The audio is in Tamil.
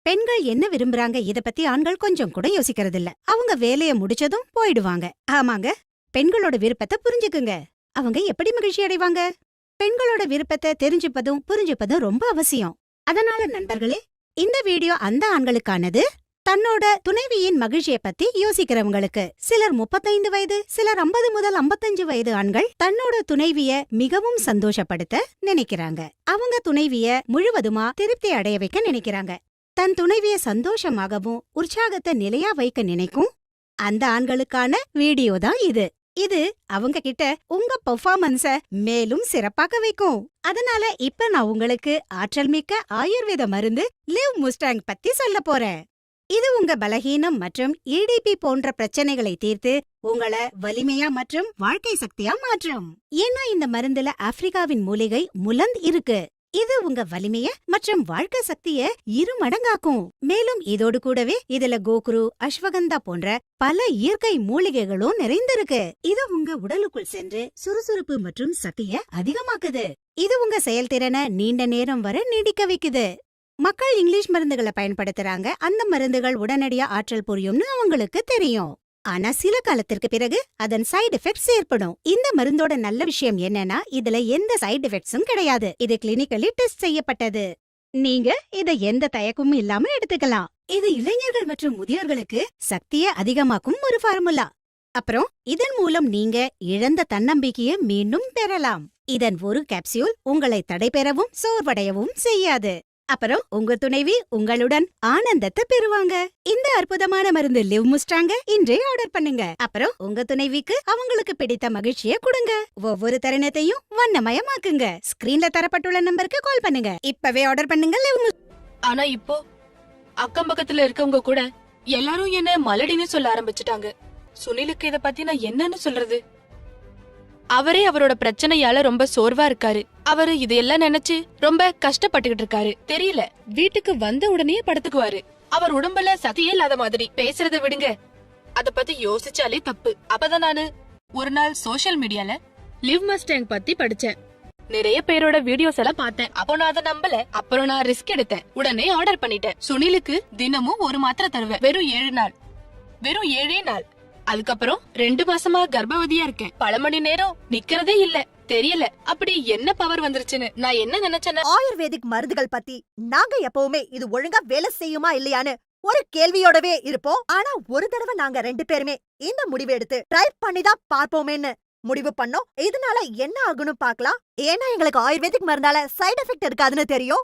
பெண்கள் என்ன விரும்புறாங்க இத பத்தி ஆண்கள் கொஞ்சம் கூட யோசிக்கிறது இல்ல. அவங்க வேலைய முடிச்சதும் போயிடுவாங்க. ஆமாங்க, பெண்களோட விருப்பத்தை புரிஞ்சுக்குங்க. அவங்க எப்படி மகிழ்ச்சி அடைவாங்க? பெண்களோட விருப்பத்தை தெரிஞ்சுப்பதும் புரிஞ்சுப்பதும் ரொம்ப அவசியம். அதனால நண்பர்களே, இந்த வீடியோ அந்த ஆண்களுக்கானது. தன்னோட துணைவியின் மகிழ்ச்சியை பத்தி யோசிக்கிறவங்களுக்கு. சிலர் 35 வயது, சிலர் 50 முதல் 55 வயது ஆண்கள் தன்னோட துணைவிய மிகவும் சந்தோஷப்படுத்த நினைக்கிறாங்க. அவங்க துணைவிய முழுவதுமா திருப்தி அடைய வைக்க நினைக்கிறாங்க. தன் துணைவிய சந்தோஷமாகவும் உற்சாகத்தை நிலையா வைக்க நினைக்கும் அந்த ஆண்களுக்கான வீடியோ தான் இது. இது அவங்க கிட்ட உங்க பெர்ஃபார்மன்ஸ மேலும் சிறப்பாக்க வைக்கும். அதனால இப்ப நான் உங்களுக்கு ஆற்றல் மிக்க ஆயுர்வேத மருந்து லிவ் முஸ்டாங் பத்தி சொல்ல போறேன். இது உங்க பலகீனம் மற்றும் EDP போன்ற பிரச்சனைகளை தீர்த்து உங்களை வலிமையா மற்றும் வாழ்க்கை சக்தியா மாற்றும். ஏன்னா இந்த மருந்துல ஆப்பிரிக்காவின் மூலிகை முலந்த் இருக்கு. இது உங்க வலிமைய மற்றும் வாழ்க்கை சக்திய 2 மடங்காக்கும். மேலும் இதோடு கூடவே இதுல கோகுரு, அஸ்வகந்தா போன்ற பல இயற்கை மூலிகைகளும் நிறைந்திருக்கு. இது உங்க உடலுக்குள் சென்று சுறுசுறுப்பு மற்றும் சக்திய அதிகமாக்குது. இது உங்க செயல்திறனை நீண்ட நேரம் வரை நீடிக்க வைக்குது. மக்கள் இங்கிலீஷ் மருந்துகளை பயன்படுத்துறாங்க. அந்த மருந்துகள் உடனடியா ஆற்றல் புரியும்னு அவங்களுக்கு தெரியும். ஆனா சில காலத்திற்கு பிறகு அதன் சைடு எஃபெக்ட்ஸ் ஏற்படும். இந்த மருந்தோட நல்ல விஷயம் என்னன்னா இதுல எந்த சைடு எஃபெக்ட்ஸும் கிடையாது. இது கிளினிக்கலி டெஸ்ட் செய்யப்பட்டது. நீங்க இத எந்த தயக்கமும் இல்லாம எடுத்துக்கலாம். இது இளைஞர்கள் மற்றும் முதியோர்களுக்கு சக்தியை அதிகமாக்கும் ஒரு ஃபார்முலா. அப்புறம் இதன் மூலம் நீங்க இழந்த தன்னம்பிக்கையை மீண்டும் பெறலாம். இதன் ஒரு கேப்சியூல் உங்களை தடைபெறவும் சோர்வடையவும் செய்யாது. அப்புறம் உங்க துணைவி உங்களுடன் ஆனந்தத்தை பெறுவாங்க. இந்த அற்புதமான மருந்து லிவ் முஸ்டாங்க இன்றே ஆர்டர் பண்ணுங்க. அப்புறம் உங்க துணைவிக்கு அவங்களுக்கு பிடித்த மகிழ்ச்சியை கொடுங்க. ஒவ்வொரு தருணத்தையும் வண்ணமயமாக்குங்க. ஸ்கிரீன்ல தரப்பட்டுள்ள நம்பருக்கு கால் பண்ணுங்க. இப்பவே ஆர்டர் பண்ணுங்க லிவ். ஆனா இப்போ அக்கம் பக்கத்துல இருக்கவங்க கூட எல்லாரும் என்ன மலடின்னு சொல்ல ஆரம்பிச்சுட்டாங்க. சுனிலுக்கு இத பத்தி நான் என்னன்னு சொல்றது? அவரே அவரோட பிரச்சனையால ரொம்ப சோர்வா இருக்காரு. அவரு இதையெல்லாம் நினைச்சு ரொம்ப கஷ்டப்பட்டுகிட்டு இருக்காரு. தெரியல, வீட்டுக்கு வந்த உடனே படுத்துக்குவாரு. அவர் உடம்புல சதியே இல்லாத மாதிரி. பேசுறத விடுங்க, அத பத்தி யோசிச்சாலே தப்பு. அப்பதான் நானு ஒரு நாள் சோசியல் மீடியால லிவ் மஸ்டாங் பத்தி படிச்சேன். நிறைய பேரோட வீடியோஸ் எல்லாம் பார்த்தேன். அப்போ நான் அதை நம்பல. அப்புறம் நான் ரிஸ்க் எடுத்தேன். உடனே ஆர்டர் பண்ணிட்டேன். சுனிலுக்கு தினமும் ஒரு மாத்திரை தருவேன். வெறும் 7 நாள். வெறும் 7 நாள். அதுக்கப்புறம் 2 மாசமா கர்ப்பவதியா இருக்கேன். பல மணி நேரம் நிக்கிறதே இல்ல. தெரியல அப்படி என்ன பவர் வந்துருச்சுன்னு. நான் என்ன நினைச்சேன்னா, ஆயுர்வேதிக் மருந்துகள் பத்தி நாங்க எப்பவுமே இது ஒழுங்கா வேலை செய்யுமா இல்லையான்னு ஒரு கேள்வியோடவே இருப்போம். ஆனா ஒரு தடவை நாங்க 2 பேருமே இந்த முடிவு எடுத்து ட்ரை பண்ணிதான் பார்ப்போமேன்னு முடிவு பண்ணோம். இதனால என்ன ஆகுன்னு பாக்கலாம். ஏன்னா எங்களுக்கு ஆயுர்வேதிக் மருந்தால சைடு எஃபெக்ட் இருக்காதுன்னு தெரியும்.